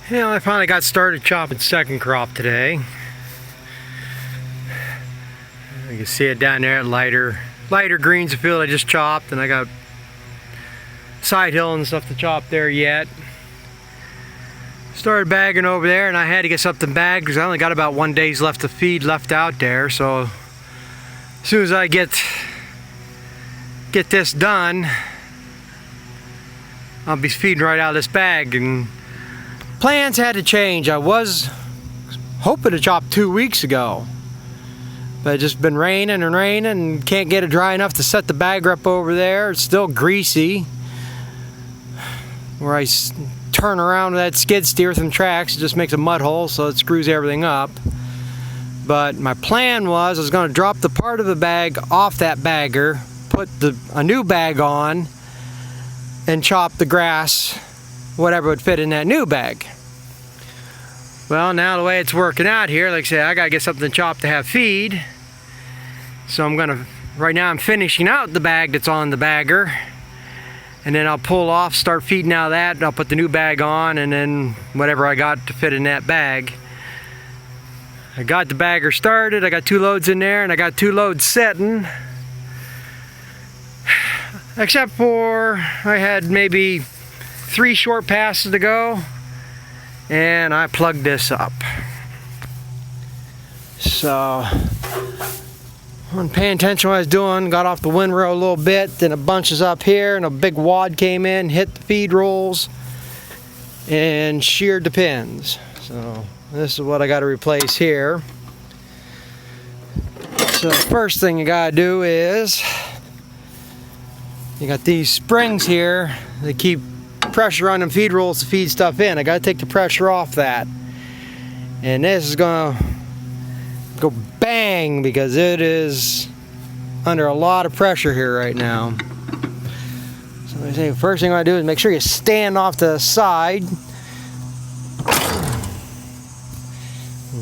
Yeah, I finally got started chopping second crop today. You can see it down there, lighter greens the field I just chopped, and I got side hill and stuff to chop there yet. Started bagging over there, and I had to get something bagged because I only got about 1 day's left of feed left out there. So as soon as I get this done, I'll be feeding right out of this bag. And plans had to change. I was hoping to chop 2 weeks ago, but it's just been raining and raining and can't get it dry enough to set the bagger up over there. It's still greasy where I turn around with that skid steer from tracks. It just makes a mud hole, so it screws everything up. But my plan was I was going to drop the part of the bag off that bagger, put a new bag on, and chop the grass, whatever would fit in that new bag. Well, now the way it's working out here, like I say, I gotta get something chopped to have feed. So right now I'm finishing out the bag that's on the bagger, and then I'll pull off, start feeding out of that, and I'll put the new bag on, and then whatever I got to fit in that bag. I got the bagger started, I got 2 loads in there, and I got 2 loads setting. Except for I had maybe 3 short passes to go, and I plugged this up. So I wasn't paying attention to what I was doing, got off the windrow a little bit, then it bunches up here, and a big wad came in, hit the feed rolls, and sheared the pins. So this is what I got to replace here. So the first thing you got to do is, you got these springs here that keep pressure on them feed rolls to feed stuff in. I got to take the pressure off that. And this is going to go bang because it is under a lot of pressure here right now. So I say first thing I do is make sure you stand off to the side.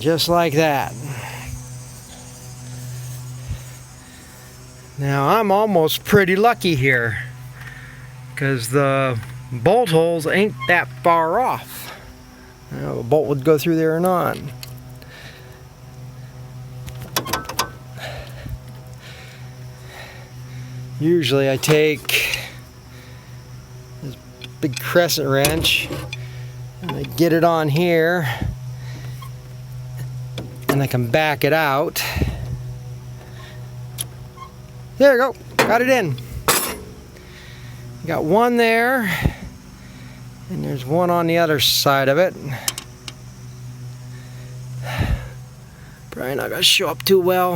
Just like that. Now I'm almost pretty lucky here because the bolt holes ain't that far off. You know, a bolt would go through there or not. Usually I take this big crescent wrench and I get it on here and I can back it out. There we go, got it in. Got one there, and there's one on the other side of it. Probably not gonna show up too well.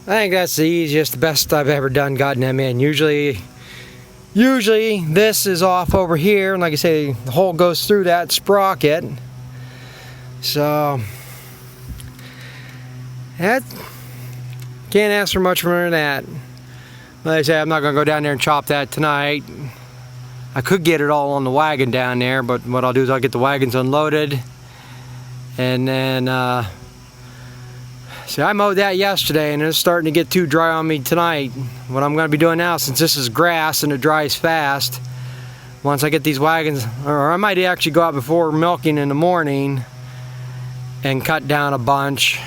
I think that's the easiest, the best I've ever done gotten them in. Usually this is off over here, and like I say, the hole goes through that sprocket. So that can't ask for much more than that. Like I say, I'm not going to go down there and chop that tonight. I could get it all on the wagon down there, but what I'll do is I'll get the wagons unloaded. And then, see, I mowed that yesterday and it's starting to get too dry on me tonight. What I'm going to be doing now, since this is grass and it dries fast, once I get these wagons, or I might actually go out before milking in the morning and cut down a bunch.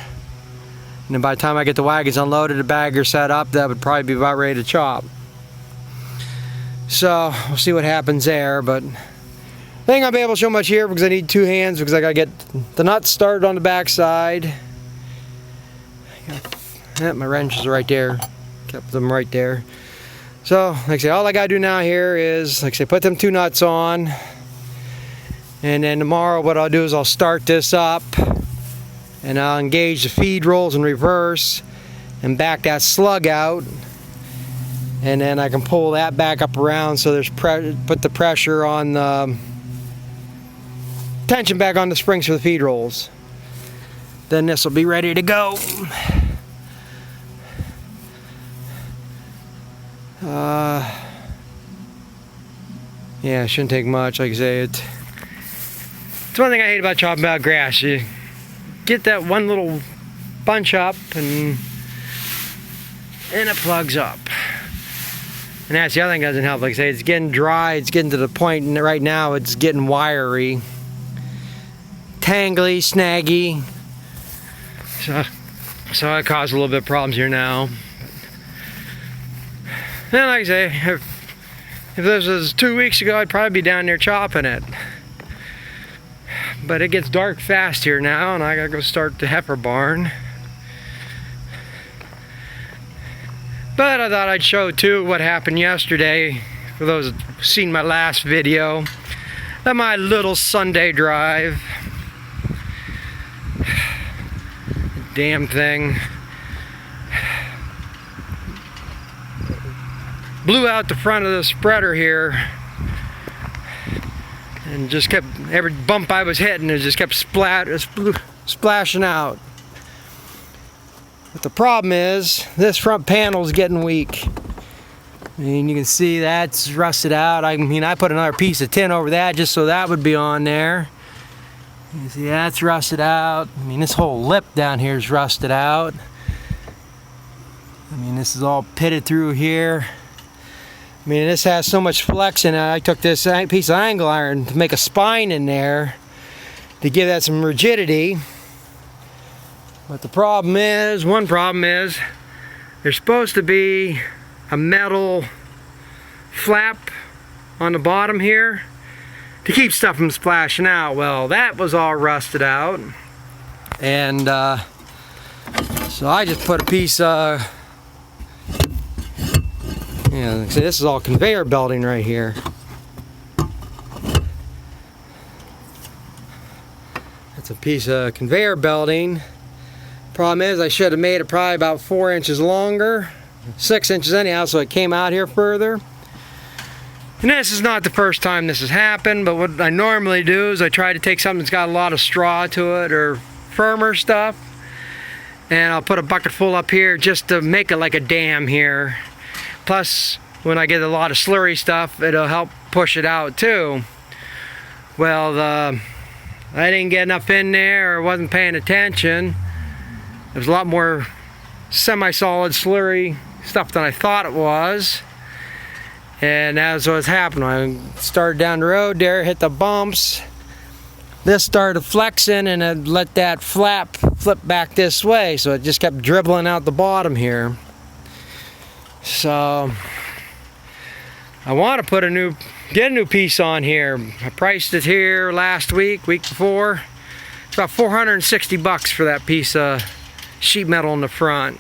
And then by the time I get the wagons unloaded, the bagger set up, that would probably be about ready to chop. So we'll see what happens there, but I think I'll be able to show much here because I need 2 hands because I gotta get the nuts started on the back side. Yeah, my wrenches are right there. Kept them right there. So like I say, all I gotta do now here is, like I say, put them 2 nuts on, and then tomorrow what I'll do is I'll start this up and I'll engage the feed rolls in reverse and back that slug out, and then I can pull that back up around so there's put the pressure on the tension back on the springs for the feed rolls. Then this will be ready to go. Yeah, it shouldn't take much. Like I say, it's one thing I hate about chopping about grass. You get that one little bunch up and it plugs up. And that's the other thing that doesn't help. Like I say, it's getting dry. It's getting to the point right now it's getting wiry. Tangly, snaggy. So it caused a little bit of problems here now. And like I say, if this was 2 weeks ago, I'd probably be down there chopping it. But it gets dark fast here now, and I gotta go start the heifer barn. But I thought I'd show too what happened yesterday, for those who've seen my last video, of my little Sunday drive. Damn thing blew out the front of the spreader here and just kept, every bump I was hitting, it just kept splashing out. But the problem is this front panel is getting weak. I mean, you can see that's rusted out. I mean, I put another piece of tin over that just so that would be on there. You see that's rusted out. I mean, this whole lip down here is rusted out. I mean, this is all pitted through here. I mean, this has so much flex in it. I took this piece of angle iron to make a spine in there to give that some rigidity. But the problem is, one problem is, there's supposed to be a metal flap on the bottom here to keep stuff from splashing out. Well, that was all rusted out, and so I just put a piece of, see, this is all conveyor belting right here. That's a piece of conveyor belting. Problem is, I should have made it probably about 4 inches longer, 6 inches anyhow, so it came out here further. And this is not the first time this has happened, but what I normally do is I try to take something that's got a lot of straw to it or firmer stuff, and I'll put a bucket full up here just to make it like a dam here. Plus, when I get a lot of slurry stuff, it'll help push it out too. Well, I didn't get enough in there, or wasn't paying attention. There's a lot more semi-solid slurry stuff than I thought it was. And that's what's happening. I started down the road there, hit the bumps. This started flexing, and it let that flap flip back this way, so it just kept dribbling out the bottom here. So I want to put get a new piece on here. I priced it here last week before. It's about 460 bucks for that piece of sheet metal in the front.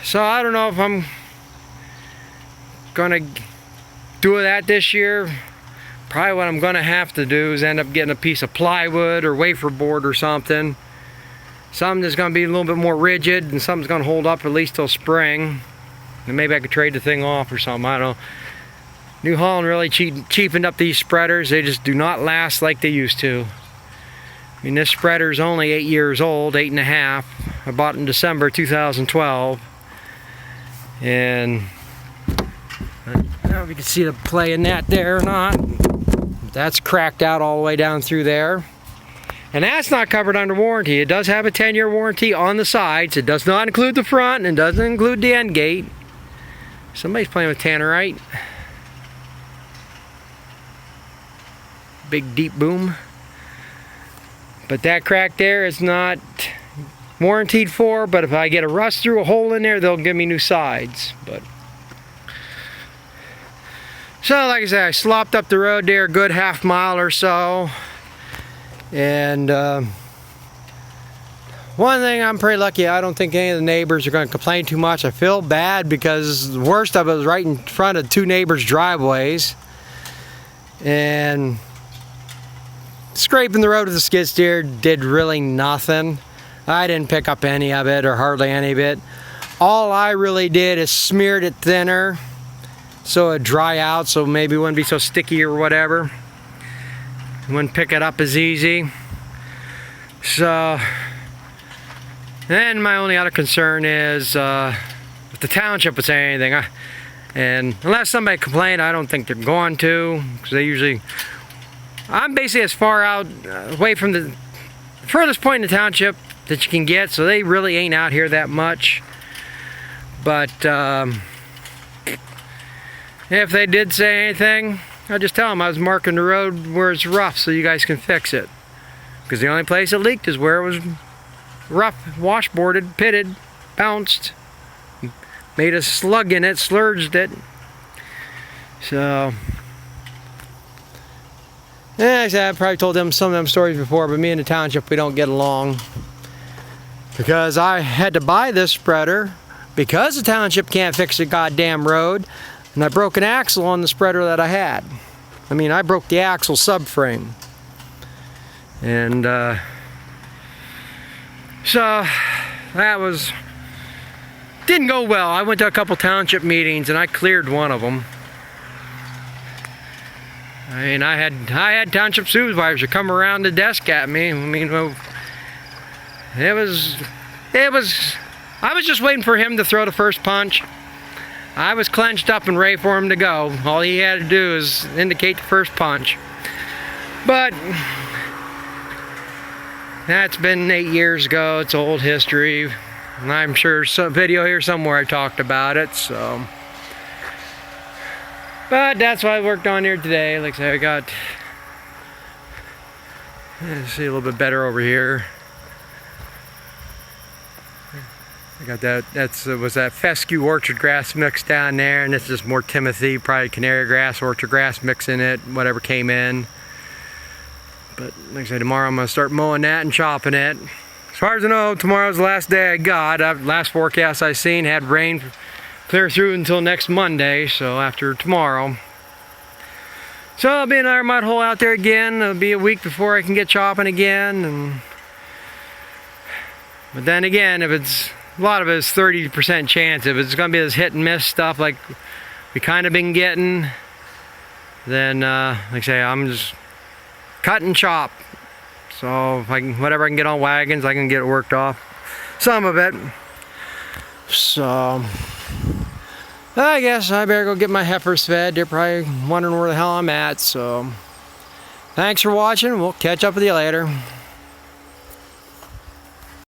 So I don't know if I'm gonna do that this year. Probably what I'm gonna have to do is end up getting a piece of plywood or wafer board or something. Something that's gonna be a little bit more rigid, and something's gonna hold up at least till spring. And maybe I could trade the thing off or something, I don't know. New Holland really cheapened up these spreaders. They just do not last like they used to. I mean, this spreader's only 8 years old, 8.5. I bought it in December 2012. And I don't know if you can see the play in that there or not. That's cracked out all the way down through there. And that's not covered under warranty. It does have a 10-year warranty on the sides. It does not include the front, and doesn't include the end gate. Somebody's playing with tannerite. Big deep boom. But that crack there is not warranted for, but if I get a rust through a hole in there, they'll give me new sides. But so, like I said, I slopped up the road there a good half mile or so. And one thing, I'm pretty lucky. I don't think any of the neighbors are going to complain too much. I feel bad because the worst of it was right in front of 2 neighbors' driveways. And scraping the road with the skid steer did really nothing. I didn't pick up any of it, or hardly any of it. All I really did is smeared it thinner so it'd dry out, so maybe it wouldn't be so sticky or whatever. Wouldn't pick it up as easy. So, then my only other concern is if the township would say anything. And unless somebody complained, I don't think they're going to, because they usually, I'm basically as far out away from the furthest point in the township that you can get, so they really ain't out here that much. But If they did say anything, I'll just tell them I was marking the road where it's rough so you guys can fix it. Because the only place it leaked is where it was rough, washboarded, pitted, bounced, made a slug in it, slurged it. So, yeah, like I said, I've probably told them some of them stories before, but me and the township, we don't get along. Because I had to buy this spreader because the township can't fix the goddamn road, and I broke an axle on the spreader that I had. I mean, I broke the axle subframe. And so that didn't go well. I went to a couple township meetings and I cleared one of them. I mean, I had township supervisors come around the desk at me. I mean, I was just waiting for him to throw the first punch. I was clenched up and ready for him to go. All he had to do is indicate the first punch. But that's been 8 years ago. It's old history. And I'm sure some video here somewhere I talked about it, so. But that's what I worked on here today. Like I said, I got, see a little bit better over here. I got that, was that fescue orchard grass mix down there, and this is more Timothy, probably canary grass, orchard grass mix in it, whatever came in. But like I said, tomorrow I'm going to start mowing that and chopping it. As far as I know, tomorrow's the last day I got. Last forecast I seen had rain clear through until next Monday, so after tomorrow. So there'll be another mud hole out there again. It'll be a week before I can get chopping again. But then again, if it's a lot of it is 30% chance. If it's going to be this hit and miss stuff like we kind of been getting, then like I say, I'm just cut and chop. So if I can, whatever I can get on wagons, I can get it worked off. Some of it. So I guess I better go get my heifers fed. They're probably wondering where the hell I'm at. So thanks for watching. We'll catch up with you later.